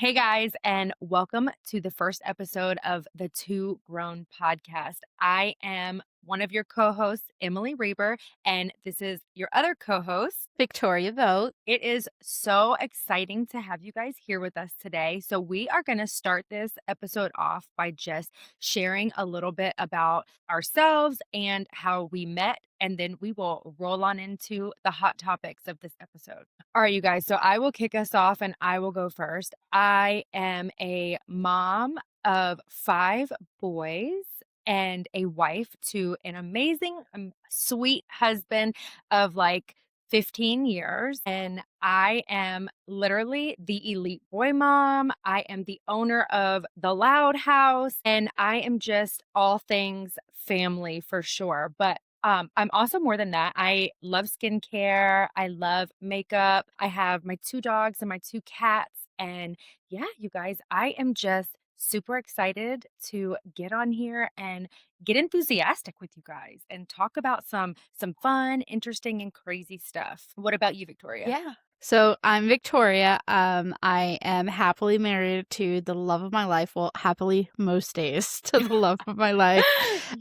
Hey guys, and welcome to the first episode of the Two Grown podcast. I am one of your co hosts, Emily Reber, and this is your other co host, Victoria Vote. it is so exciting to have you guys here with us today. So, we are going to start this episode off by just sharing a little bit about ourselves and how we met. And then we will roll on into the hot topics of this episode. All right, you guys. So, I will kick us off and I will go first. I am a mom of five boys and a wife to an amazing, sweet husband of like 15 years. And I am literally the elite boy mom. I am the owner of the Loud House, and I am just all things family for sure. But I'm also more than that. I love skincare. I love makeup. I have my two dogs and my two cats. And yeah, you guys, I am just super excited to get on here and get enthusiastic with you guys and talk about some fun, interesting, and crazy stuff. What about you, Victoria? Yeah. So I'm Victoria. I am happily married to the love of my life. Well, happily most days to the love of my life.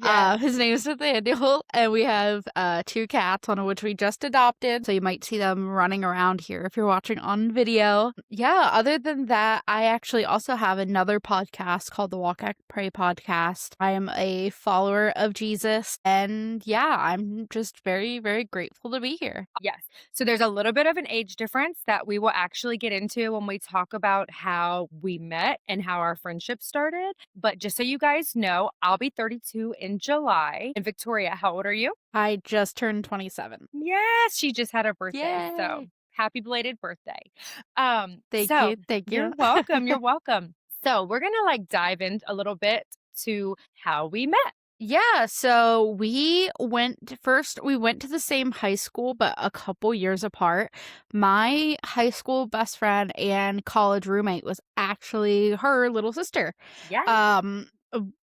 Yes. His name is Nathaniel, and we have two cats, one of which we just adopted. So you might see them running around here if you're watching on video. Yeah, other than that, I actually also have another podcast called the Walk Act Pray podcast. I am a follower of Jesus, and yeah, I'm just very, very grateful to be here. Yes. So there's a little bit of an age difference that we will actually get into when we talk about how we met and how our friendship started. But just so you guys know, I'll be 32 in July. And Victoria, how old are you? I just turned 27. Yes, she just had her birthday. So Yay! happy belated birthday. Thank So you, thank you're you. welcome. You're welcome. So we're gonna like dive in a little bit to how we met. Yeah, so we went to the same high school, but a couple years apart. My high school best friend and college roommate was actually her little sister. Yeah.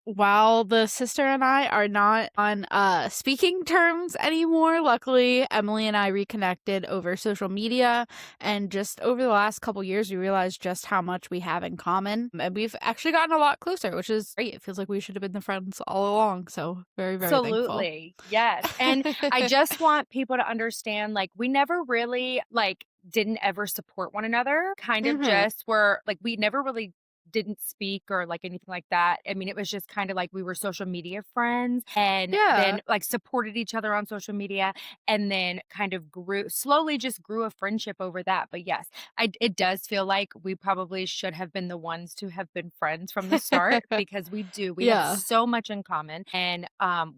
While the sister and I are not on speaking terms anymore, luckily Emily and I reconnected over social media, and just over the last couple years we realized just how much we have in common, and we've actually gotten a lot closer, which is great. It feels like we should have been the friends all along, so very, very thankful. Absolutely. Yes. And I just want people to understand like we never really like didn't ever support one another. Kind of Mhm. just were like we never really didn't speak or like anything like that. I mean, it was just kind of like we were social media friends and Yeah. then like supported each other on social media and then kind of slowly just grew a friendship over that. But yes, it does feel like we probably should have been the ones to have been friends from the start because we do. We have Yeah. so much in common. And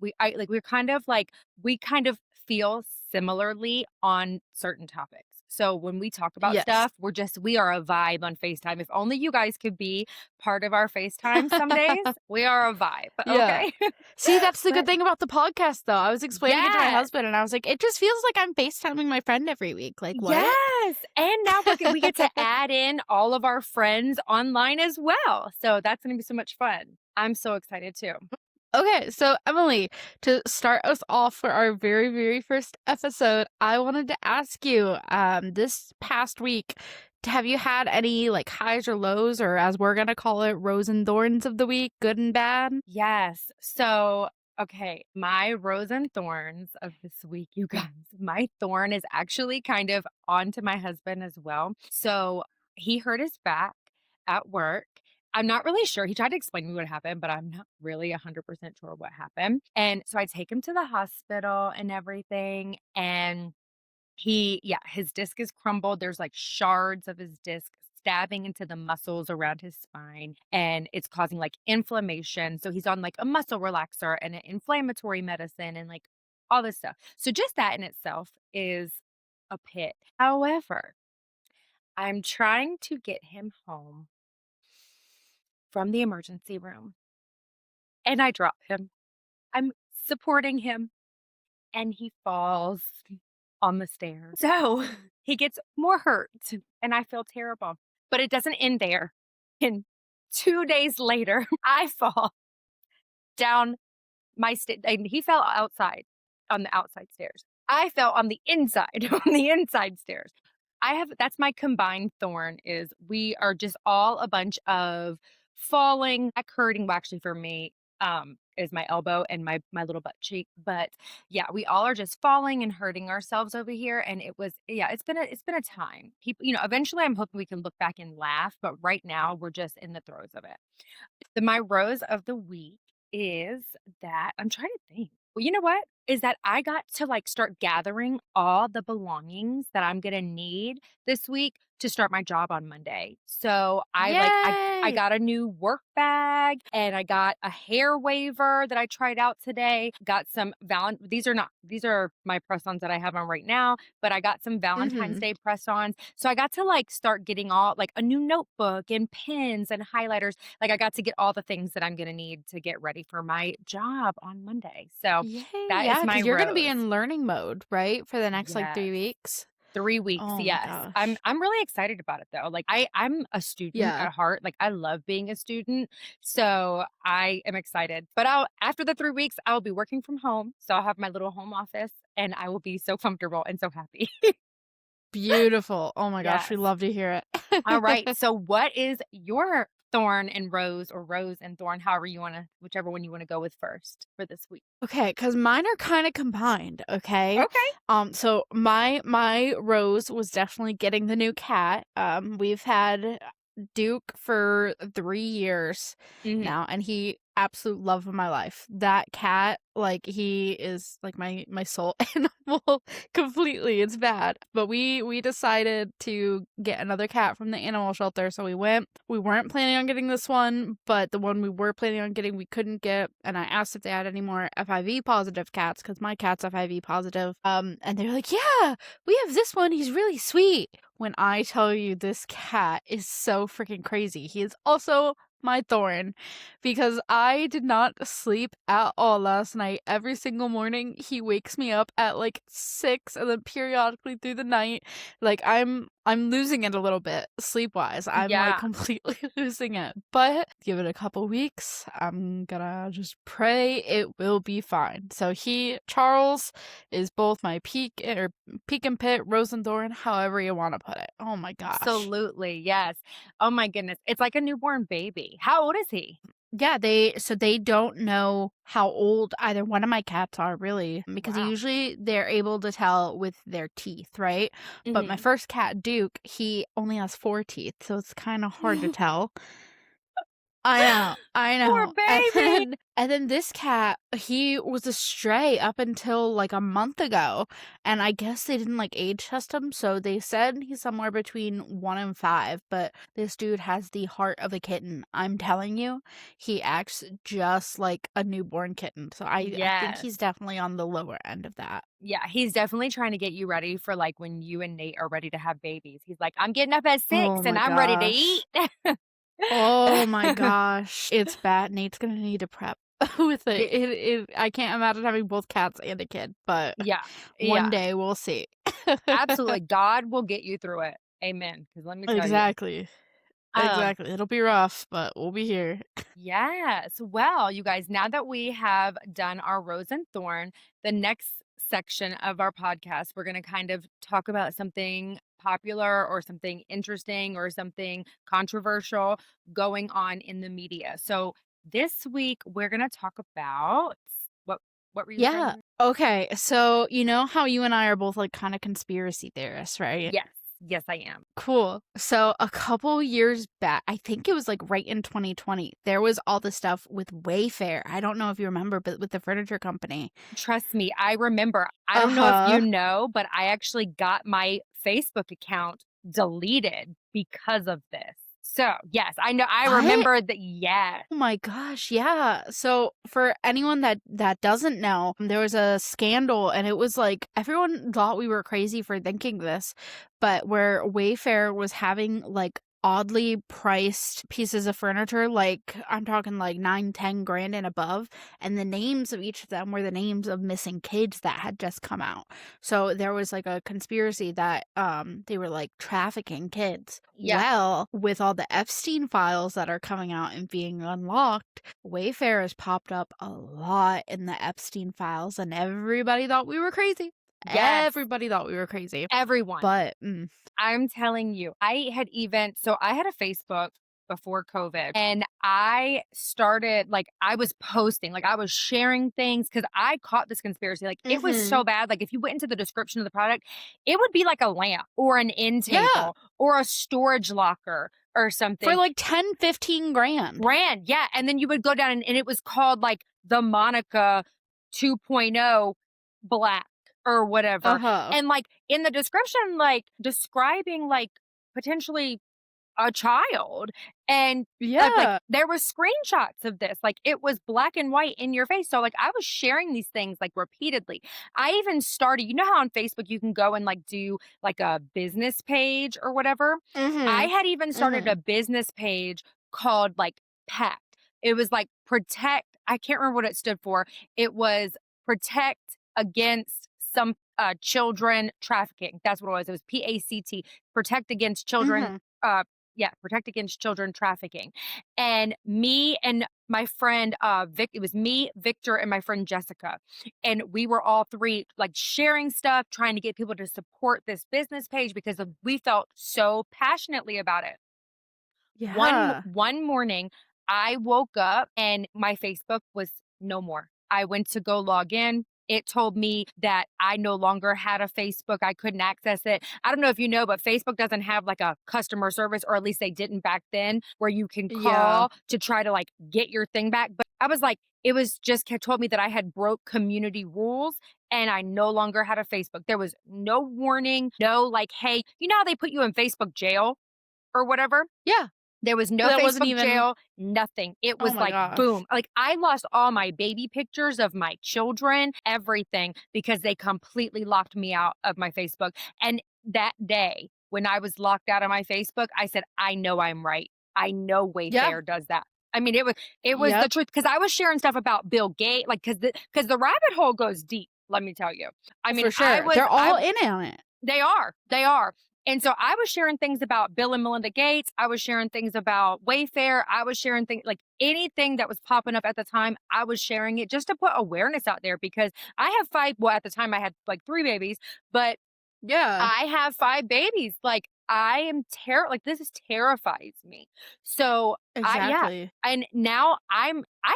we're kind of like we kind of feel similarly on certain topics. So when we talk about Yes. stuff, we are a vibe on FaceTime. If only you guys could be part of our FaceTime some days, we are a vibe. Yeah. Okay. See, that's the good But thing about the podcast, though. I was explaining it to my yes. husband, and I was like, it just feels like I'm FaceTiming my friend every week. Like, what? Yes. And now we get to add in all of our friends online as well. So that's going to be so much fun. I'm so excited too. Okay, so Emily, to start us off for our very, very first episode, I wanted to ask you, this past week, have you had any like highs or lows, or as we're gonna call it, rose and thorns of the week, good and bad? Yes. So, okay, my rose and thorns of this week, you guys, my thorn is actually kind of onto my husband as well. So, he hurt his back at work. I'm not really sure. He tried to explain to me what happened, but I'm not really 100% sure what happened. And so I take him to the hospital and everything. And his disc is crumbled. There's like shards of his disc stabbing into the muscles around his spine and it's causing like inflammation. So he's on like a muscle relaxer and an inflammatory medicine and like all this stuff. So just that in itself is a pit. However, I'm trying to get him home from the emergency room and I drop him. I'm supporting him and he falls on the stairs. So he gets more hurt and I feel terrible. But it doesn't end there. And 2 days later, I fall down and he fell outside on the outside stairs. I fell on the inside, on the inside stairs. that's my combined thorn is we are just all a bunch of falling, back hurting. Well, actually for me, is my elbow and my little butt cheek. But yeah, we all are just falling and hurting ourselves over here. And it's been a time. People, eventually I'm hoping we can look back and laugh, but right now we're just in the throes of it. My rose of the week is that I'm trying to think. Well, you know what? Is that I got to like start gathering all the belongings that I'm gonna need this week to start my job on Monday. So I Yay! got a new work bag and I got a hair waver that I tried out today. Got some these are my press-ons that I have on right now, but I got some Valentine's Mhm. Day press-ons. So I got to like start getting all like a new notebook and pens and highlighters. Like, I got to get all the things that I'm gonna need to get ready for my job on Monday. So, Yay, that is yeah, my because 'cause you're gonna be rose. in learning mode, right? For the next, like, 3 Yes. weeks? 3 weeks, Oh my yes. I'm gosh. I'm really excited about it, though. Like, I'm a student Yeah. at heart, like, I love being a student, so I am excited. But I'll after the 3 weeks, I'll be working from home, so I'll have my little home office, and I will be so comfortable and so happy. Beautiful. Oh my gosh, we Yes. love to hear All right. it. So what is your thorn and rose or rose and thorn, however you want to, whichever one you want to go with first for this week? Okay, because mine are kinda combined, okay? Okay. So my rose was definitely getting the new cat. We've had Duke for 3 years Hmm. now, and he absolute love of my life. That cat, like, he is, like, my soul animal completely, it's bad. But we decided to get another cat from the animal shelter, so we went. We weren't planning on getting this one, but the one we were planning on getting, we couldn't get, and I asked if they had any more FIV positive cats, because my cat's FIV positive, and they're like, "Yeah, we have this one, he's really sweet." When I tell you this cat is so freaking crazy. He is also my thorn because I did not sleep at all last night. Every single morning he wakes me up at like 6 and then periodically through the night. Like I'm losing it a little bit sleep-wise. I'm like Yeah. completely losing it. But give it a couple weeks. I'm gonna just pray it will be fine. So Charles is both my peak and pit, rose and thorn, however you want to put it. Oh my gosh. Absolutely. Yes. Oh my goodness. It's like a newborn baby. How old is he? Yeah, they don't know how old either one of my cats are really because Wow. usually they're able to tell with their teeth, right? But my Hmm. first cat, Duke, he only has 4 teeth, so it's kind of hard to tell. I know, I Poor know. baby. And then this cat, he was a stray up until like a month ago, and I guess they didn't like age test him, so they said he's somewhere between 1 and 5, but this dude has the heart of a kitten. I'm telling you, he acts just like a newborn kitten. So I think Yes. he's definitely on the lower end of that. Yeah. He's definitely trying to get you ready for like when you and Nate are ready to have babies. He's like, I'm getting up at Oh 6 and my I'm ready to eat. gosh. Oh my gosh. It's bad. Nate's gonna need to prep with it. Ye- I can't imagine having both cats and a kid, but yeah. one Yeah. day we'll see. Absolutely. God will get you through it. Amen. Because let me tell you. Exactly. Um, Exactly. It'll be rough, but we'll be here. yes. Well, you guys, now that we have done our rose and thorn, the next section of our podcast, we're going to kind of talk about something popular or something interesting or something controversial going on in the media. So this week we're going to talk about what what were you Yeah. saying? Okay. So, you know how you and I are both like kind of conspiracy theorists, right? Yes. Yes, I am. Cool. So a couple years back, I think it was like right in 2020, there was all the stuff with Wayfair. I don't know if you remember, but with the furniture company. Trust me, I remember. I don't know if you Uh-huh. know, but I actually got my Facebook account deleted because of this. So, yes, I know I What? remember that. Yes. Oh my gosh, yeah. So for anyone that doesn't know, there was a scandal and it was like everyone thought we were crazy for thinking this, but where Wayfair was having like oddly priced pieces of furniture, like I'm talking like 9, 10 grand and above, and the names of each of them were the names of missing kids that had just come out. So there was like a conspiracy that they were like trafficking kids. Yeah. Well, with all the Epstein files that are coming out and being unlocked, Wayfair has popped up a lot in the Epstein files, and everybody thought we were crazy. Yes, Everybody thought we were crazy. everyone. But I'm telling you, I had a Facebook before COVID and I started like I was posting, like I was sharing things because I caught this conspiracy. Like it was mhm. so bad. Like if you went into the description of the product, it would be like a lamp or an end Yeah, table or a storage locker or for something. like 10, 15 grand. Brand, yeah. And then you would go down and it was called like the Monica 2.0 black or whatever. Uh-huh. And like in the description, like describing like potentially a child and like Yeah. there was screenshots of this like it was black and white in your face so like I was sharing these things like repeatedly. I even started, you know how on Facebook you can go and like do like a business page or whatever. I Mhm. had even started Mhm. a business page called like pact. It was like protect, I can't remember what it stood for. It was protect against some children trafficking. That's what it was. It was PACT, protect against children Mhm. uh yeah, protect against children trafficking. And me and my friend, it was me, Victor, and my friend Jessica. And we were all three like sharing stuff, trying to get people to support this business page because we felt so passionately about it. Yeah. One morning, I woke up and my Facebook was no more. I went to go log in. It told me that I no longer had a Facebook. I couldn't access it. I don't know if you know, but Facebook doesn't have like a customer service, or at least they didn't back then, where you can Yeah. call to try to like get your thing back. But I was like, it was just told me that I had broke community rules and I no longer had a Facebook. There was no warning, no like, hey, you know how they put you in Facebook jail or whatever? Yeah. There was no That wasn't Facebook even jail, nothing. It oh was my like gosh. boom. Like I lost all my baby pictures of my children, everything because they completely locked me out of my Facebook. And that day when I was locked out of my Facebook, I said, I know I'm right. I know Yeah. Wayfair does that. I mean, it was the Yep. truth because I was sharing stuff about Bill Gates, like because the rabbit hole goes deep. Let me tell you. I mean, For sure. They're I all in on it. they are. And so I was sharing things about Bill and Melinda Gates. I was sharing things about Wayfair. I was sharing things like anything that was popping up at the time. I was sharing it just to put awareness out there because I have five. Well, at the time I had like three babies, but Yeah. I have five babies. Like I am like this is terrifies me. So yeah. Exactly. And now I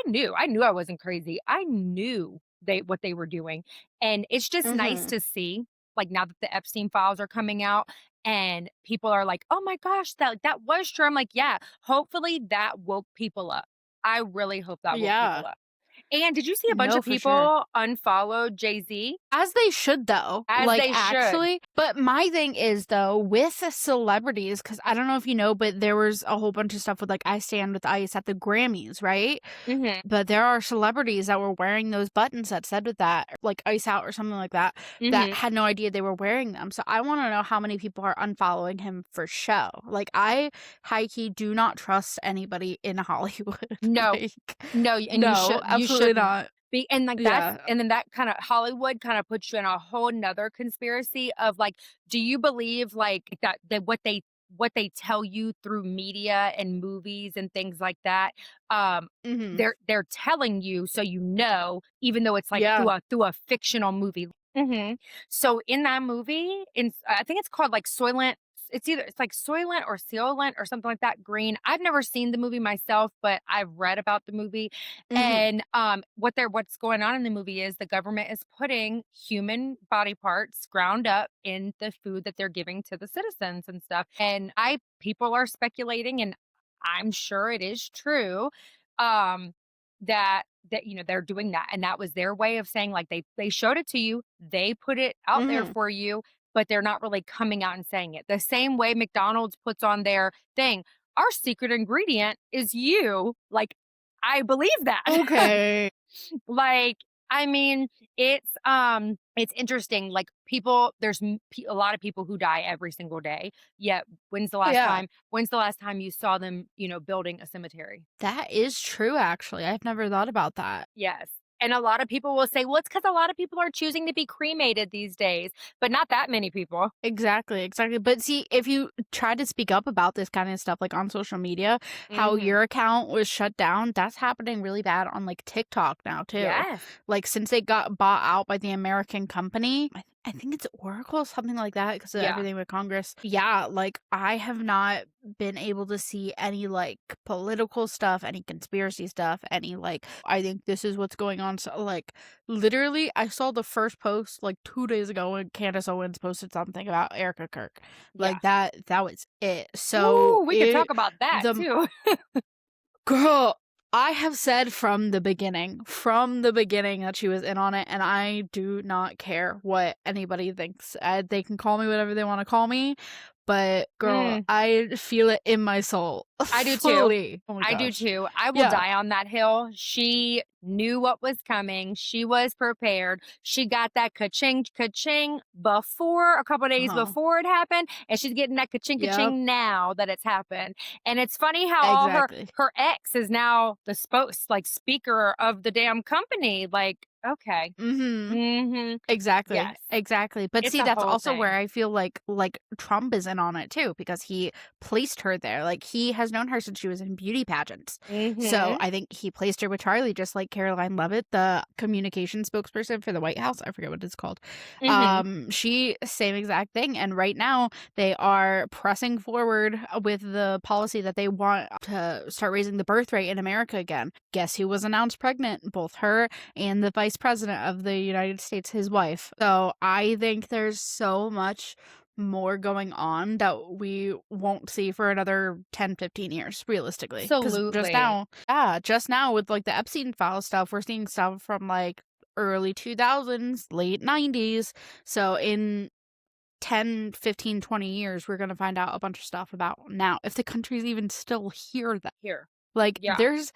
knew I wasn't crazy. I knew what they were doing. And it's just nice Mhm. to see like now that the Epstein files are coming out and people are like, "Oh my gosh, that was true." I'm like, "Yeah, hopefully that woke people up." I really hope that woke Yeah. people up. And did you see a bunch No, of for sure. people unfollow Jay-Z? As they should though, As like, they should. actually but my thing is though, with the celebrities, because I don't know if you know, but there was a whole bunch of stuff with, like, I Stand With Ice at the Grammys, right? Mhm. But there are celebrities that were wearing those buttons that said with that, like Ice Out or something like that, that Mhm. had no idea they were wearing them. So I wanna know how many people are unfollowing him for show. Like, I high key do not trust anybody in Hollywood. No. Like, No, and no, you absolutely shouldn't not. be and, like, Yeah. and then that kinda Hollywood kinda puts you in a whole 'nother conspiracy of, like, do you believe, like, that what they tell you through media and movies and things like that, um, Mhm. they're telling you so you know, even though it's, like, Yeah. through a fictional movie. Mhm. So, in that movie, I think it's called, like, Soylent it's like Soylent or Seolent or something like that, Green. I've never seen the movie myself, but I've read about the movie. Mhm. And what's going on in the movie is the government is putting human body parts ground up in the food that they're giving to the citizens and stuff. And I people are speculating, and I'm sure it is true, um, that they're doing that. And that was their way of saying like they showed it to you, they put it out there Mhm. for you, but they're not really coming out and saying it. The same way McDonald's puts on their thing, our secret ingredient is you. Like, I believe that. Okay. Like, I mean, it's interesting. Like, a lot of people who die every single day. Yet, Oh, yeah. when's the last time you saw them, building a cemetery? That is true, actually. I've never thought about that. Yes. And a lot of people will say, well, it's because a lot of people are choosing to be cremated these days, but not that many people. Exactly, exactly. But see, if you try to speak up about this kind of stuff, like on social media, how Hmm. your account was shut down, that's happening really bad on like TikTok now too. Yes. Like since they got bought out by the American company, I think it's Oracle, something like that, because of Yeah. everything with Congress. Yeah, like, I have not been able to see any, like, political stuff, any conspiracy stuff, any, like, "I think this is what's going on," so, like, literally, I saw the first post, like, 2 days ago when Candace Owens posted something about Erica Kirk. Yeah. Like, that was it. So, Ooh, we could talk about that the too. Girl, I have said from the beginning that she was in on it, and I do not care what anybody thinks. They can call me whatever they want to call me, but girl, Mm, I feel it in my soul. I do too. Fully. Oh my I do gosh. too. I will Yeah. die on that hill. She knew what was coming. She was prepared. She got that ka-ching, ka-ching before, a couple days Uh-huh. before it happened, and she's getting that ka-ching, Yep. ka-ching now that it's happened. And it's funny how all Exactly. her ex is now the speaker of the damn company. Like, okay. Mhm. Mhm. Exactly, Yes. exactly, but It's see, a that's whole also where thing. I feel like Trump is in on it too, because he placed her there, like, he has known her since she was in beauty pageants, so Mhm. I think he placed her with Charlie just like Caroline Leavitt, the communication spokesperson for the White House, I forget what it's called. Mhm. She same exact thing, and right now they are pressing forward with the policy that they want to start raising the birth rate in America again. Guess who was announced pregnant? Both her and the vice president of the United States, his wife. So I think there's so much more going on that we won't see for another 10, 15 years, realistically. Because Absolutely. just now with like the Epstein file stuff, we're seeing stuff from like early 2000s, late 90s. So in 10, 15, 20 years, we're going to find out a bunch of stuff about now. If the country's even still here, that Here. like Yeah. there's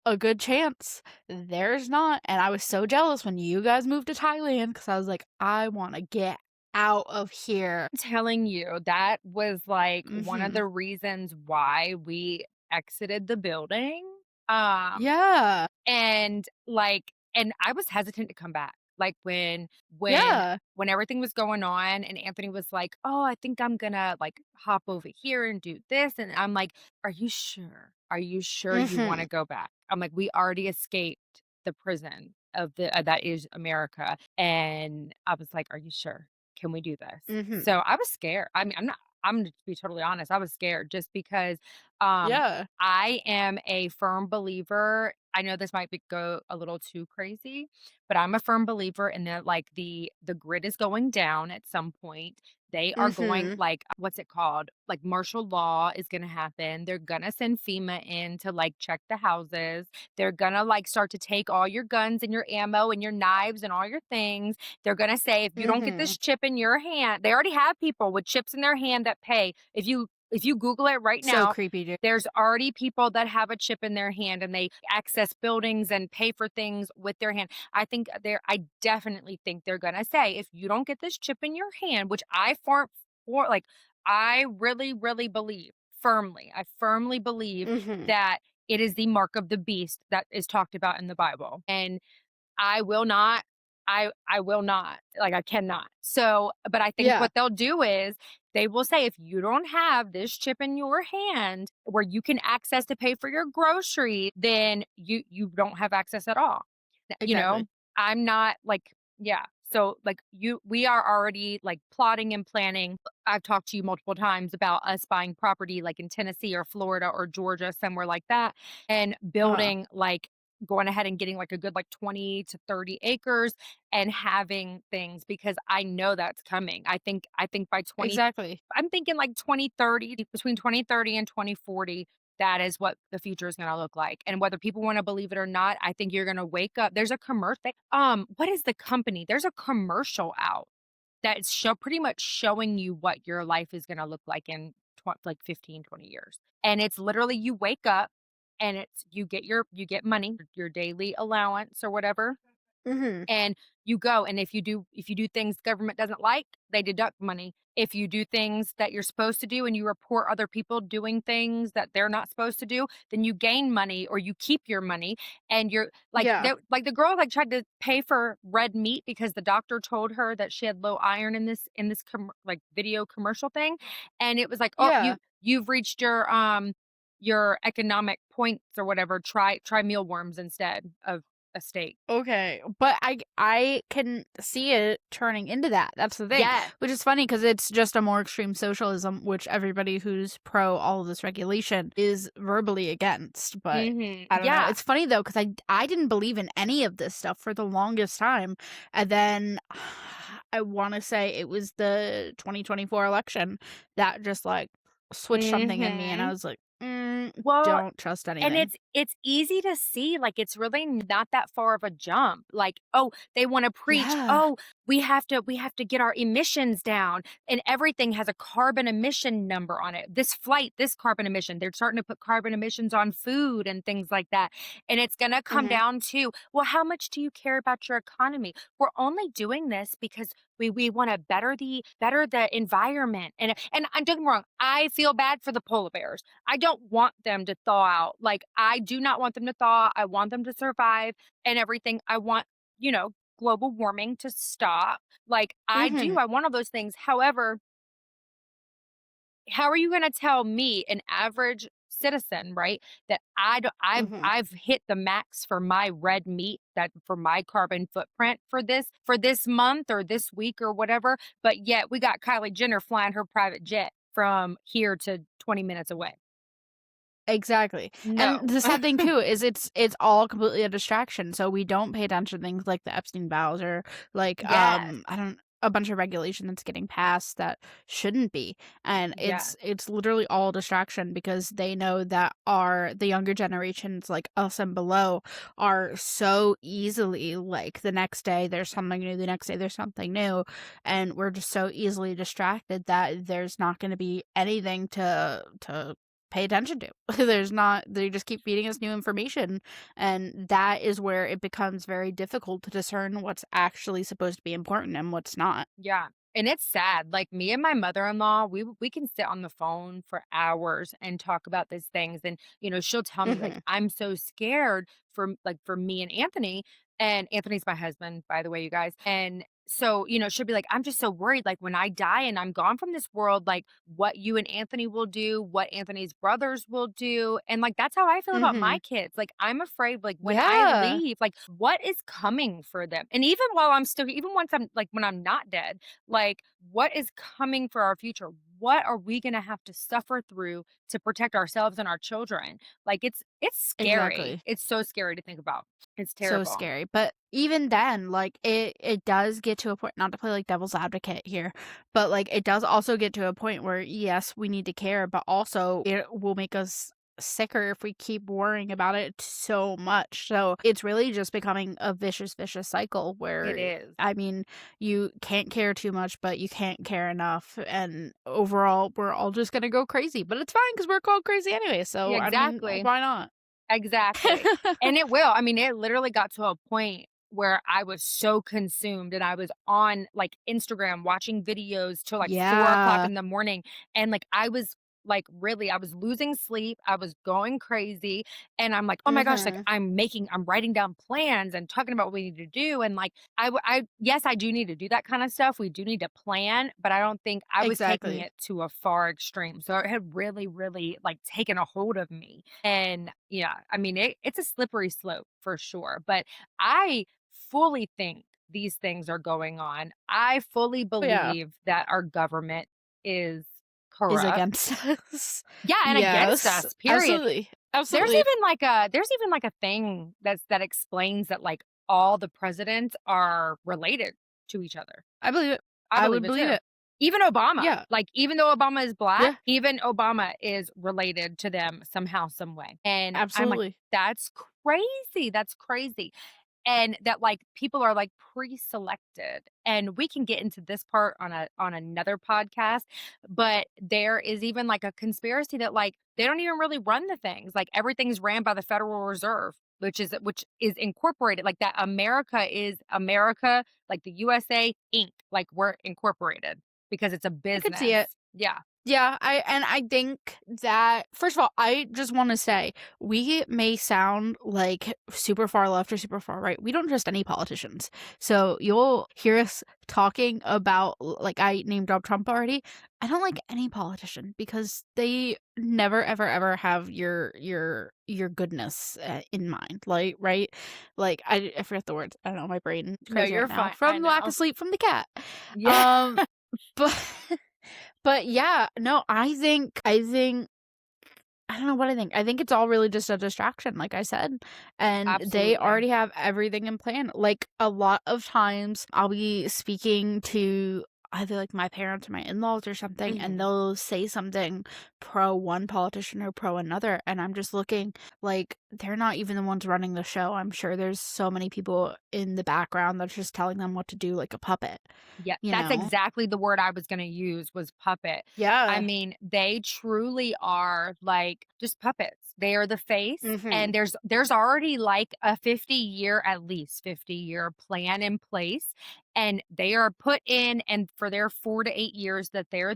a good chance there's not, and I was so jealous when you guys moved to Thailand because I was like, "I wanna get out of here." Telling you, that was, like, one of Mhm. the reasons why we exited the building, um, Yeah. and I was hesitant to come back, like, when Yeah. when everything was going on and Anthony was like, "Oh, I think I'm gonna, like, hop over here and do this," and I'm like, "Are you sure? Are you sure you wanna Mhm. go back?" I'm like, "We already escaped the prison of the that is America," and I was like, "Are you sure? Can we do this?" Mhm. So, I was scared. I mean, I'm to be totally honest, I was scared just because, um, Yeah. I am a firm believer. I know this might go a little too crazy, but I'm a firm believer in that, like, the grid is going down at some point. They are going, Mhm. like, what's it called? Like, martial law is gonna happen. They're gonna send FEMA in to, like, check the houses. They're gonna, like, start to take all your guns and your ammo and your knives and all your things. They're gonna say, "If you don't get Mhm. this chip in your hand." They already have people with chips in their hand that pay. If you Google it right So now, creepy, dude. there's already people that have a chip in their hand and they access buildings and pay for things with their hand. I definitely think they're gonna say, if you don't get this chip in your hand, which like I really, really believe firmly, I firmly believe Mhm. that it is the mark of the beast that is talked about in the Bible. And I will not. I will not. Like, I cannot. So, but I think Yeah. what they'll do is they will say, if you don't have this chip in your hand where you can access to pay for your grocery, then you don't have access at all. You know, Exactly. I'm not like, yeah. So like we are already like plotting and planning. I've talked to you multiple times about us buying property like in Tennessee or Florida or Georgia, somewhere like that, and Uh-huh. building like going ahead and getting like a good like 20 to 30 acres and having things because I know that's coming. I think by 20 Exactly. I'm thinking like 2030, between 2030 and 2040, that is what the future is gonna look like. And whether people wanna believe it or not, I think you're gonna wake up. There's a commercial. What is the company? There's a commercial out that's pretty much showing you what your life is gonna look like in like 15, 20 years. And it's literally you wake up and you get money, your daily allowance or whatever, Mhm. and you go, and if you do things government doesn't like, they deduct money. If you do things that you're supposed to do and you report other people doing things that they're not supposed to do, then you gain money or you keep your money. And you're like Yeah. the girl like tried to pay for red meat because the doctor told her that she had low iron in this like video commercial thing, and it was like, oh, Yeah. you've reached your economic points or whatever. Try mealworms instead of a state. Okay, but I can see it turning into that. That's the thing, Yes. which is funny because it's just a more extreme socialism, which everybody who's pro all of this regulation is verbally against. But Mhm. I don't know. Yeah. It's funny though because I didn't believe in any of this stuff for the longest time, and then I want to say it was the 2024 election that just like switched something in me, and I Mhm. was like, Well, don't trust and anything. it's easy to see, like, it's really not that far of a jump, like, "Oh, they wanna preach, Yeah. oh, we have to get our emissions down," and everything has a carbon emission number on it. This flight, this carbon emission, they're starting to put carbon emissions on food and things like that, and it's gonna come Hmm. down to, "Well, how much do you care about your economy?" We're only doing this because we wanna better the environment, and don't get me wrong, I feel bad for the polar bears. I don't want them to thaw out. Like, I do not want them to thaw. I want them to survive and everything. I want, global warming to stop. Like, I do. Hmm. I want all those things. However, how are you going to tell me, an average citizen, right, that I do, Hmm. I've hit the max for my red meat, that for my carbon footprint for this month or this week or whatever, but yet we got Kylie Jenner flying her private jet from here to 20 minutes away. Exactly, and No. the sad thing too is it's all completely a distraction, so we don't pay attention to things like the Epstein files or like, Yes. I don't a bunch of regulation that's getting passed that shouldn't be, and Yes. it's literally all distraction because they know that the younger generations, like us and below, are so easily like, the next day there's something new, the next day there's something new, and we're just so easily distracted that there's not gonna be anything to pay attention to. There's not they just keep feeding us new information, and that is where it becomes very difficult to discern what's actually supposed to be important and what's not. Yeah, and it's sad, like, me and my mother-in-law, we can sit on the phone for hours and talk about these things, and, she'll tell me, like, Mhm. "I'm so scared for me and Anthony's my husband, by the way, you guys, and so, she'll be like, "I'm just so worried, like, when I die and I'm gone from this world, like, what you and Anthony will do, what Anthony's brothers will do," and, like, that's how I feel about my Mhm. kids, like, I'm afraid, like, when I Yeah. leave, like, what is coming for them? And even once I'm like, when I'm not dead, like, what is coming for our future? What are we gonna have to suffer through to protect ourselves and our children? Like, it's scary. Exactly. It's so scary to think about. It's So terrible. scary. But even then, like, it does get to a point, not to play like devil's advocate here, but like it does also get to a point where yes, we need to care, but also it will make us sicker if we keep worrying about it so much. So it's really just becoming a vicious cycle It where, is. I mean, you can't care too much, but you can't care enough. And overall, we're all just gonna go crazy. But it's fine because we're called crazy anyway. Yeah, So I mean, exactly. why not? Exactly. And it will. I mean, it literally got to a point where I was so consumed and I was on like Instagram watching videos till like 4 o'clock Yeah. in the morning. And like I was like really, I was losing sleep. I was going crazy. And I'm like, oh my gosh, like Mhm. I'm writing down plans and talking about what we need to do. And like yes, I do need to do that kind of stuff. We do need to plan, but I don't think I was taking Exactly. it to a far extreme. So it had really, really like taken a hold of me. And yeah, I mean, it's a slippery slope for sure. But I fully think these things are going on. I fully Oh, yeah. believe that our government is Is corrupt. against us. Yeah, and against Yes. us, period. Absolutely. There's Absolutely. even like a thing that explains that like all the presidents are related to each other. I believe it. I I believe would it believe too. it. Even Obama, Yeah. like, even though Obama is black, Yeah. even Obama is related to them somehow, some way, and I'm like, Absolutely. "That's crazy, that's crazy." And that, like, people are, like, pre-selected, and we can get into this part on another podcast, but there is even, like, a conspiracy that, like, they don't even really run the things, like, everything's ran by the Federal Reserve, which is incorporated, like, that America is America, like, the USA Inc., like, we're incorporated because it's a I could see it. business. Yeah. Yeah, I think that first of all, I just want to say we may sound like super far left or super far right. We don't trust any politicians. So you'll hear us talking about like I name dropped Trump already. I don't like any politician because they never ever ever have your goodness in mind. Like right, like I forget the words. I don't know. My brain is No, crazy right you're now fine. I from lack know. of sleep from the cat. Yeah. Um, but but yeah, no, I think I don't know what I think. I think it's all really just a distraction, like I said, and they Absolutely. already have everything in plan. Like, a lot of times, I'll be speaking to either, like, my parents or my in-laws or something, and Mhm. they'll say something pro one politician or pro another, and I'm just looking like, they're not even the ones running the show. I'm sure there's so many people in the background that's just telling them what to do like a puppet, Yeah, you that's know? exactly the word I was gonna use was puppet. I Yeah. mean, they truly are like just puppets. They are the face, and Mhm. there's already like a 50-year, at least 50-year plan in place, and they are put in, and for their 4 to 8 years that they are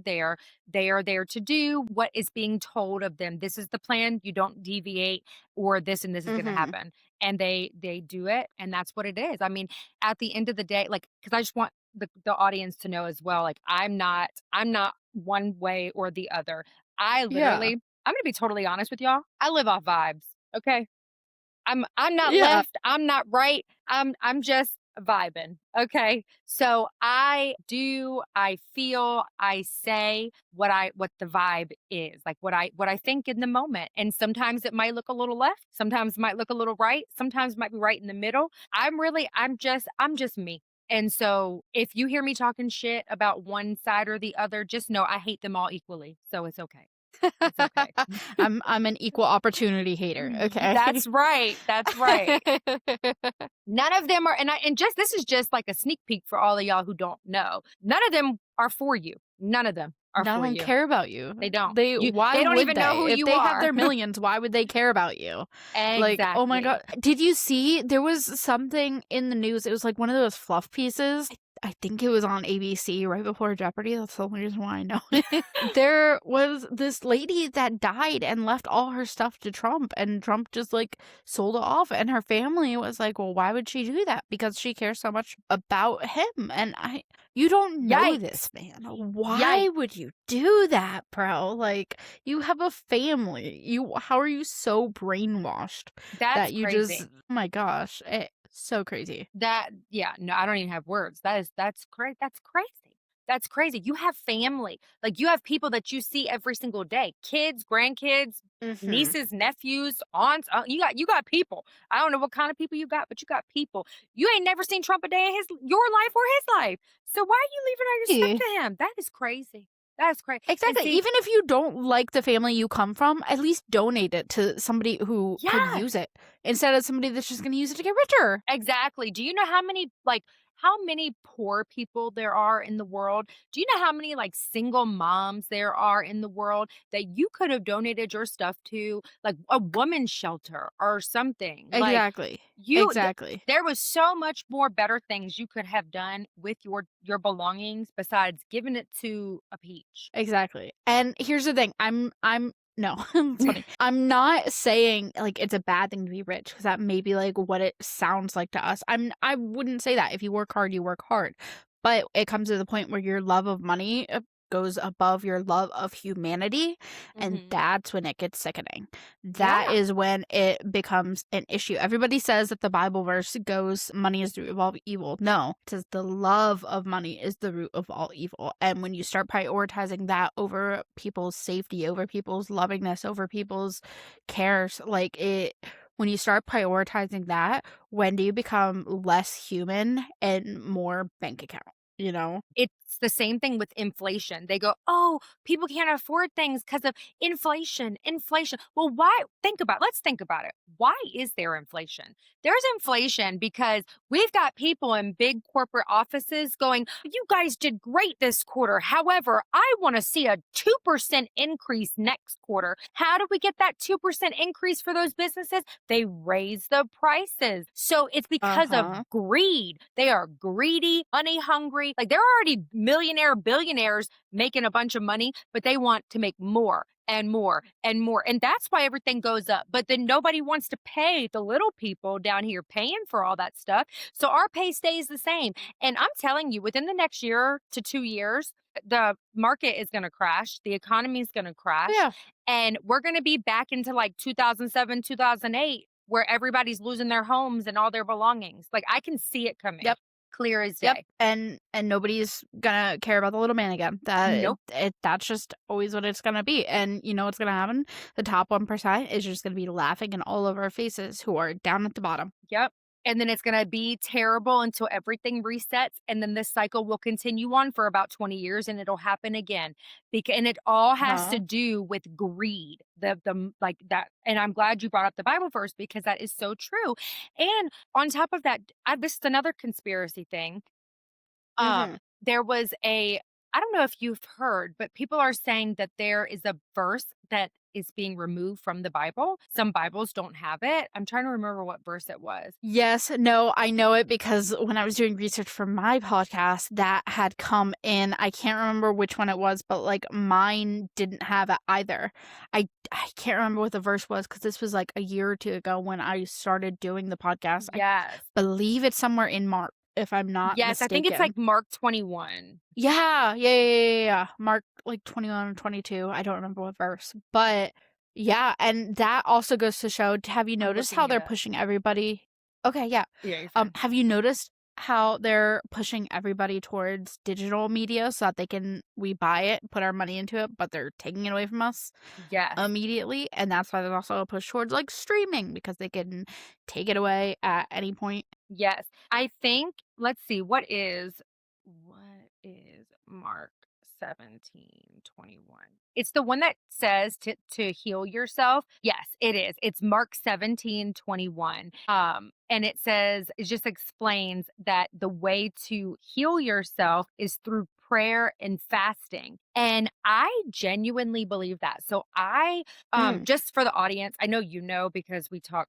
there to do what is being told of them. This is the plan, you don't deviate, or this and this is gonna Mhm. happen. And they do it, and that's what it is. I mean, at the end of the day, like, because I just want the audience to know as well, like, I'm not one way or the other. I Yeah. literally I'm gonna be totally honest with y'all, I live off vibes, okay? I'm not Yeah. left, I'm not right, I'm just vibing, okay? So I feel, I say what the vibe is, like what I think in the moment. And sometimes it might look a little left, sometimes it might look a little right, sometimes it might be right in the middle. I'm just me. And so if you hear me talking shit about one side or the other, just know I hate them all equally. So it's okay. It's okay. I'm an equal opportunity hater, okay? That's right. That's right. None of them are, and just this is just like a sneak peek for all of y'all who don't know. None of them are for you. None of them are I for don't you. care about you. They don't. They why They don't would even know they? who If you they have are. their millions, why would they care about you? Like, oh my Exactly. god. Did you see there was something in the news, it was like one of those fluff pieces. I think it was on ABC right before Jeopardy, that's the only reason why I know it. There was this lady that died and left all her stuff to Trump, and Trump just, like, sold it off, and her family was like, "Well, why would she do that? Because she cares so much about him," and I you don't know Yikes. this man. Why Yikes. would you do that, bro? Like, you have a family. You how are you so brainwashed That's that you just crazy. oh my gosh, so crazy. Yeah, no, I don't even have words. That's crazy. That's crazy. You have family. Like, you have people that you see every single day. Kids, grandkids, Mhm. nieces, nephews, aunts. You got people. I don't know what kind of people you got, but you got people. You ain't never seen Trump a day in his your life or his life. So why are you leaving all your stuff Yeah. to him? That is crazy. That is crazy. And Exactly. see, Even if you don't like the family you come from, at least donate it to somebody who could use yes. it instead of somebody that's just gonna use it to get richer. Exactly. Do you know how many poor people there are in the world? Do you know how many like single moms there are in the world that you could have donated your stuff to, like a woman's shelter or something? Like Exactly. you th- Exactly. there was so much more better things you could have done with your belongings besides giving it to a peach. Exactly. And here's the thing, I'm no, it's funny. I'm not saying, like, it's a bad thing to be rich because that may be, like, what it sounds like to us. I wouldn't say that. If you work hard, you work hard. But it comes to the point where your love of money, goes above your love of humanity, and Mhm. that's when it gets sickening. That Yeah. is when it becomes an issue. Everybody says that the Bible verse goes, "Money is the root of all evil." No, it says the love of money is the root of all evil. And when you start prioritizing that over people's safety, over people's lovingness, over people's cares, like it when you start prioritizing that, when do you become less human and more bank account, you know? It's the same thing with inflation. They go, "Oh, people can't afford things because of inflation, inflation." Well, why? Let's think about it. Why is there inflation? There's inflation because we've got people in big corporate offices going, "You guys did great this quarter. However, I want to see a 2% increase next quarter." How do we get that 2% increase for those businesses? They raise the prices. So it's because of Uh-huh. greed. They are greedy, money hungry, pay. Like, they're already millionaire billionaires making a bunch of money, but they want to make more and more and more. And that's why everything goes up. But then nobody wants to pay the little people down here paying for all that stuff. So our pay stays the same. And I'm telling you, within the next year to 2 years, the market is going to crash. The economy is going to crash. Yeah. And we're going to be back into like 2007, 2008, where everybody's losing their homes and all their belongings. Like, I can see it coming Yep. clear as Yep. day. And nobody's gonna care about the little man again. Nope. That's just always what it's gonna be. And you know what's gonna happen? The top 1% is just gonna be laughing in all of our faces who are down at the bottom. Yep. And then it's going to be terrible until everything resets. And then this cycle will continue on for about 20 years and it'll happen again. And it all has to Huh. do with greed. Like that. And I'm glad you brought up the Bible verse because that is so true. And on top of that, this is another conspiracy thing. Mhm. There was I don't know if you've heard, but people are saying that there is a verse that is being removed from the Bible. Some Bibles don't have it. I'm trying to remember what verse it was. Yes, no, I know it because when I was doing research for my podcast, that had come in. I can't remember which one it was, but like mine didn't have it either. I can't remember what the verse was because this was like a year or two ago when I started doing the podcast. I Yes. believe it's somewhere in Mark, if I'm not Yes, I think it's mistaken. like Mark 21. Yeah. Mark like 21 or 22. I don't remember what verse. But yeah, and that also goes to show, have you I'm noticed how looking it they're up. pushing everybody? Okay, yeah. Yeah, you're fine. Have you noticed how they're pushing everybody towards digital media so that we buy it, put our money into it, but they're taking it away from us Yes. immediately? And that's why there's also a push towards like streaming because they can take it away at any point. Yes. I think, let's see, what is Mark 17:21? It's the one that says to heal yourself. Yes, it is. It's Mark 17:21. And it just explains that the way to heal yourself is through prayer and fasting. And I genuinely believe that. So Mm. just for the audience, I know you know because we talk,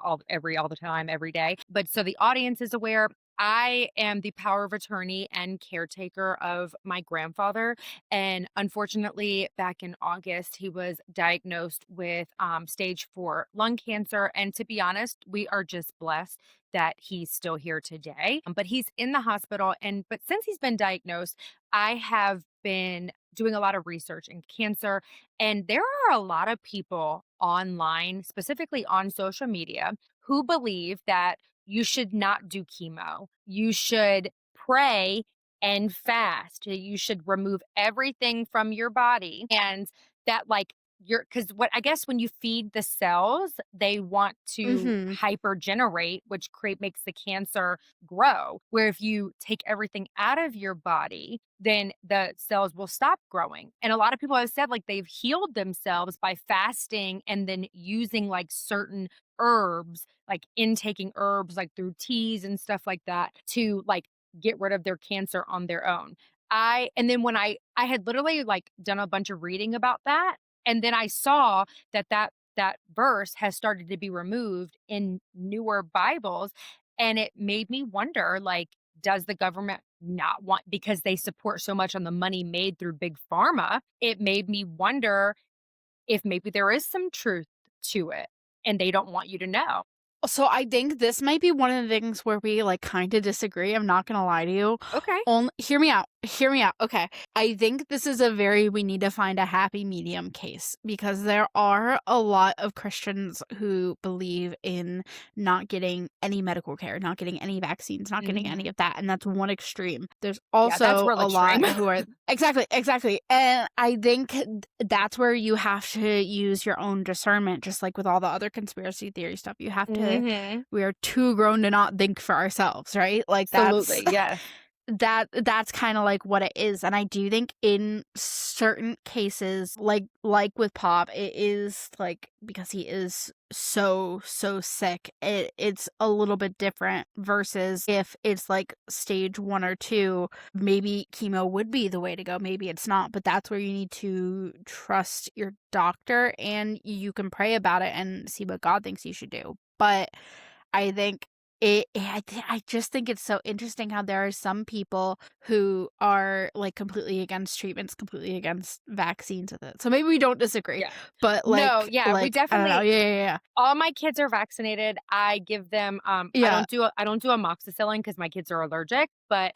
all the time, every day. But so the audience is aware. I am the power of attorney and caretaker of my grandfather. And unfortunately, back in August, he was diagnosed with stage 4 lung cancer. And to be honest, we are just blessed that he's still here today. But he's in the hospital. But since he's been diagnosed, I have been doing a lot of research in cancer. And there are a lot of people online, specifically on social media, who believe that you should not do chemo. You should pray and fast. You should remove everything from your body. And that, like, because what I guess when you feed the cells, they want to Mhm. hypergenerate, which makes the cancer grow. Where if you take everything out of your body, then the cells will stop growing. And a lot of people have said like they've healed themselves by fasting and then using like certain herbs, like intaking herbs like through teas and stuff like that to like get rid of their cancer on their own. And then when I had literally like done a bunch of reading about that, and then I saw that verse has started to be removed in newer Bibles, and it made me wonder, like, does the government not want, because they support so much on the money made through big pharma? It made me wonder if maybe there is some truth to it and they don't want you to know. So I think this might be one of the things where we like kind of disagree. I'm not gonna lie to you. Okay. Hear me out. Hear me out. Okay. I think this is we need to find a happy medium case because there are a lot of Christians who believe in not getting any medical care, not getting any vaccines, not getting any Mhm. of that. And that's one extreme. There's Yeah, that's also real a lot extreme. who are exactly. And I think that's where you have to use your own discernment, just like with all the other conspiracy theory stuff. You have to Mhm. we are too grown to not think for ourselves, right? Like that's Absolutely, yes. that's kind of like what it is. And I do think in certain cases, like with Pop, it is like because he is so sick, it's a little bit different versus if it's like stage 1 or 2, maybe chemo would be the way to go, maybe it's not, but that's where you need to trust your doctor and you can pray about it and see what God thinks you should do. But I think I just think it's so interesting how there are some people who are, like, completely against treatments, completely against vaccines with it. So maybe we don't disagree, Yeah. but, No, yeah, we I don't know. definitely Yeah, yeah, yeah. all my kids are vaccinated. I give them, Yeah, I don't do amoxicillin because my kids are allergic, but,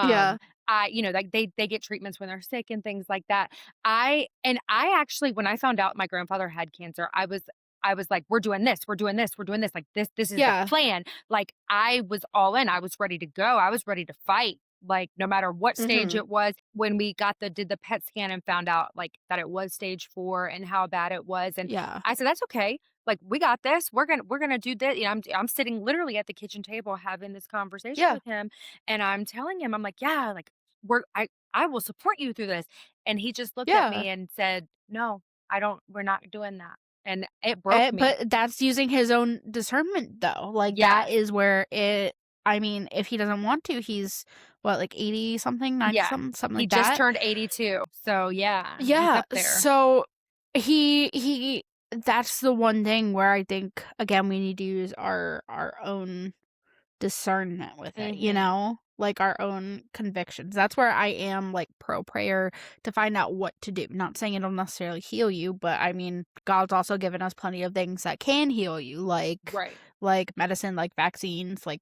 yeah, I like, they get treatments when they're sick and things like that. I actually when I found out my grandfather had cancer, I was like, "We're doing this, we're doing this, we're doing this, like, this is the yeah. plan." Like, I was all in, I was ready to go, I was ready to fight, like, no matter what stage Mhm. it was. When we got the did the PET scan and found out, like, that it was stage 4 and how bad it was, and Yeah, I said, "That's okay. Like, we got this. We're gonna do this." You know, I'm sitting literally at the kitchen table having this conversation yeah, with him, and I'm telling him, I'm like, "Yeah, like, I will support you through this." And he just looked at yeah. me and said, "No, I don't we're not doing that." And it broke me. But that's using his own discernment, though. Like, that Yes. is where it I mean, if he doesn't want to, he's what, like, 80 something, 90 Yeah. something, something He like just that? turned 82. So, yeah, he's Yeah, up there. so he that's the one thing where I think, again, we need to use our own discernment with it, you Mhm. know? Like, our own convictions. That's where I am, like, pro prayer to find out what to do. Not saying it'll necessarily heal you, but, I mean, God's also given us plenty of things that can heal you, Right. like medicine, like vaccines, like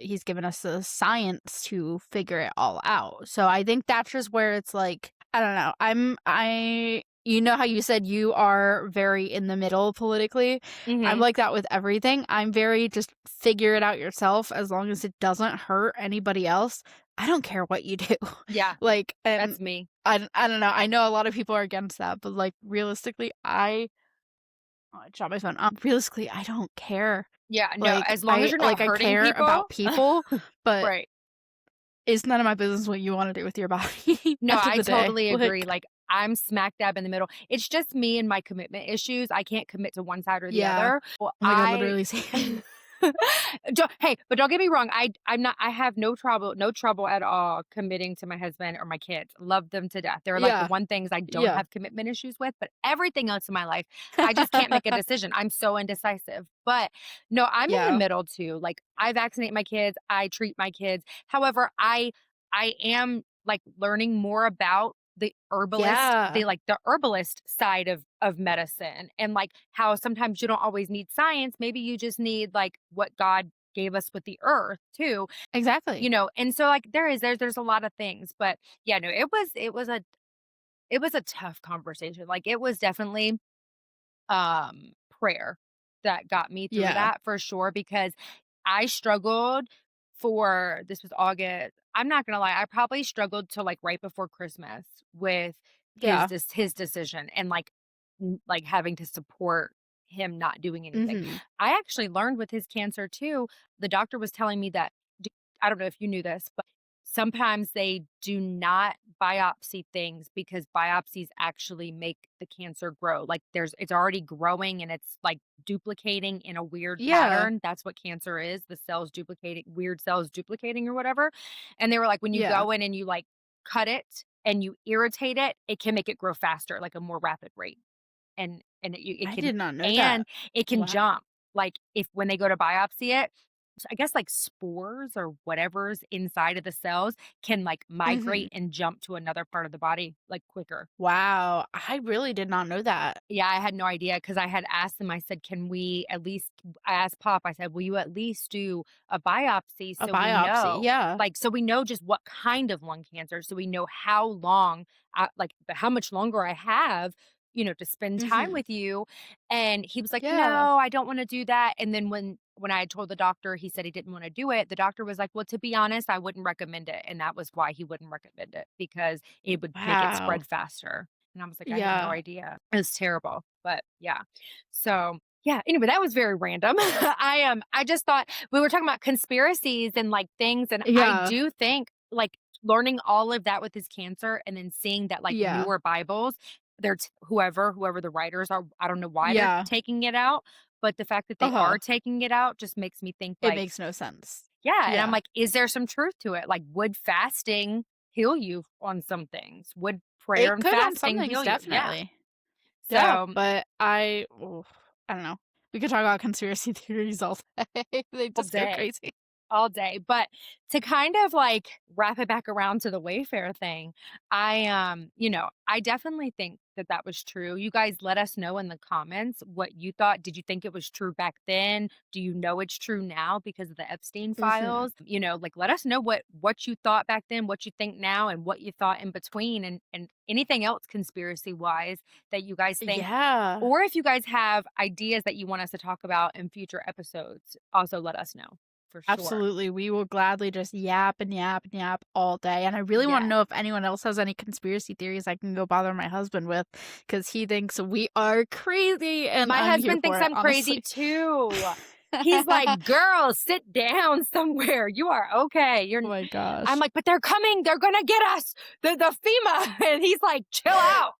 He's given us the science to figure it all out. So, I think that's just where it's like, I don't know, I you know how you said you are very in the middle politically? I'm Mhm. like that with everything. I'm very just figure it out yourself as long as it doesn't hurt anybody else. I don't care what you do. Yeah, Like, that's me. I don't know. I know a lot of people are against that, but like realistically, I dropped my phone. Realistically, I don't care. Yeah, no, as long as you're not I hurting care people. about people, but Right. it's none of my business what you want to do with your body. No, End of I the day, totally agree, like, like, I'm smack dab in the middle. It's just me and my commitment issues, I can't commit to one side or the yeah. other. Well, Oh my god, literally same. Don't get me wrong, I'm not I have no trouble at all committing to my husband or my kids. Love them to death. They're, like, the Yeah, one things I don't yeah, have commitment issues with, but everything else in my life, I just can't make a decision. I'm so indecisive. But, no, I'm in the yeah, middle too. Like, I vaccinate my kids, I treat my kids. However, I am, like, learning more about yeah. the herbalist side of medicine, and, like, how sometimes you don't always need science, maybe you just need, like, what God gave us with the earth too, you Exactly. know? And so, like, there's a lot of things, but, yeah, no, it was a tough conversation, like, it was definitely prayer that got me through Yeah, that for sure because I struggled for this was August. I'm not gonna lie, I probably struggled till like right before Christmas with yeah. his decision and like like having to support him not doing anything. Mhm. I actually learned with his cancer too. The doctor was telling me that I don't know if you knew this, but sometimes they do not biopsy things because biopsies actually make the cancer grow. Like it's already growing and it's like duplicating in a weird Yeah, pattern. That's what cancer is, the cells duplicating, weird cells duplicating or whatever. And they were like, when you yeah. go in and you like cut it and you irritate it, it can make it grow faster, like a more rapid rate. It I can did not know that. and it can Wow. jump. Like if when they go to biopsy it, I guess like spores or whatever's inside of the cells can like Mhm. migrate and jump to another part of the body like quicker. Wow, I really did not know that. Yeah, I had no idea because I had asked them, I said, "Can we at least" I asked Pop, I said, "Will you at least do a biopsy A so we biopsy, know?" yeah. Like, so we know just what kind of lung cancer, so we know how long, like, how much longer I have, you know, to spend time Mhm. with you, and he was like, Yeah. "No, I don't wanna do that," and then when I had told the doctor, he said he didn't wanna do it, the doctor was like, "Well, to be honest, I wouldn't recommend it," and that was why he wouldn't recommend it, because it would make it Wow. spread faster. And I was like, "I had no Yeah. idea." It was terrible, but yeah. So, yeah, anyway, that was very random. I just thought we were talking about conspiracies and, like, things, and I Yeah. do think, like, learning all of that with his cancer and then seeing that, like, Yeah. newer Bibles, they're whoever the writers are, I don't know why they're Yeah. taking it out, but the fact that they Uh-huh. are taking it out just makes me think, It like, makes no sense. yeah, and I'm Yeah. like, is there some truth to it? Like, would fasting heal you on some things? Would prayer It and could on some fasting things, heal you? Yeah. definitely. Yeah, So, but I don't know. We could talk about conspiracy theories all day. They All just go day. crazy. All day. But to kind of like wrap it back around to the Wayfair thing, I definitely think that that was true. You guys let us know in the comments what you thought. Did you think it was true back then? Do you know it's true now because of the Epstein Mhm. files? Like let us know what you thought back then, what you think now, and what you thought in between, and anything else conspiracy wise that you guys think. Yeah. Or if you guys have ideas that you want us to talk about in future episodes, also let us know for sure. Absolutely. We will gladly just yap and yap and yap all day. And I really want to Yeah. know if anyone else has any conspiracy theories I can go bother my husband with because he thinks we are crazy and My I'm here husband for thinks it, I'm crazy honestly. too. He's like, "Girl, sit down somewhere. You are okay. You're." Oh my I'm gosh. like, "But they're coming. They're gonna get us. The FEMA." And he's like, "Chill out,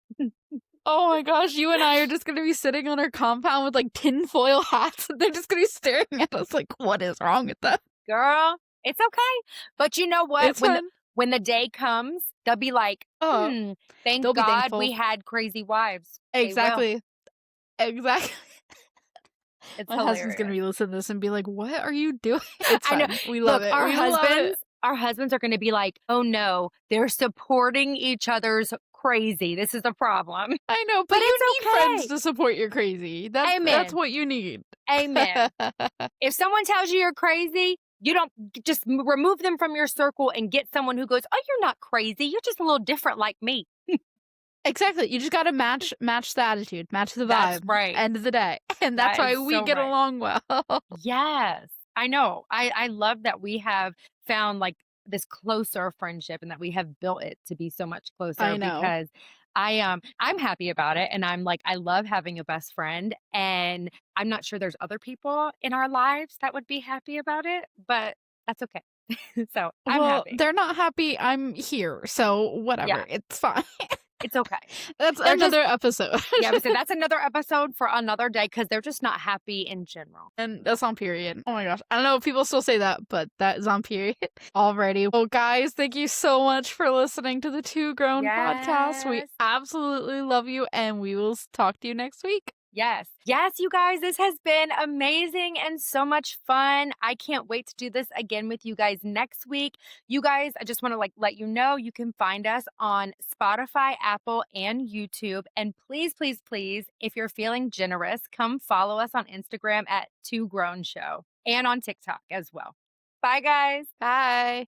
Oh my gosh, you and I are just gonna be sitting on our compound with like tinfoil hats and they're just gonna be staring at us like, what is wrong with them? girl. It's okay." But you know what? It's When the fine. when the day comes, they'll be like, Oh, thank they'll be God we thankful. had crazy wives." They will. Exactly. Exactly. It's My husband's gonna hilarious. be listening to this and be like, "What are you doing?" It's I know. fine. We love Look, it. We love it. our husbands are gonna be like, "Oh, no, they're supporting each other's crazy. This is a problem." I know, but But you it's need friends okay. to support your crazy. That's Amen. what you need. Amen. If someone tells you you're crazy, you don't just remove them from your circle and get someone who goes, "Oh, you're not crazy. You're just a little different like me." Exactly. You just gotta match the attitude, match the That's vibe. right. End of the day. And that's That why is we so get right. along well. Yes. I know. I love that we have found like this closer friendship and that we have built it to be so much closer I know. because I'm happy about it and I'm like I love having a best friend and I'm not sure there's other people in our lives that would be happy about it, but that's okay. So, I'm Well, happy. they're not happy I'm here, so Yeah, whatever. It's fine. it's okay. That's They're just another episode. yeah, we said that's another episode for another day because they're just not happy in general. And that's on period. Oh my gosh. I don't know if people still say that, but that is on period. Alrighty. Well, guys, thank you so much for listening to the Two Grown podcast. We Yes. absolutely love you, and we will talk to you next week. Yes. Yes, you guys, this has been amazing and so much fun. I can't wait to do this again with you guys next week. You guys, I just want to like let you know you can find us on Spotify, Apple, and YouTube. And please, please, please, if you're feeling generous, come follow us on Instagram at Two Grown Show and on TikTok as well. Bye guys. Bye.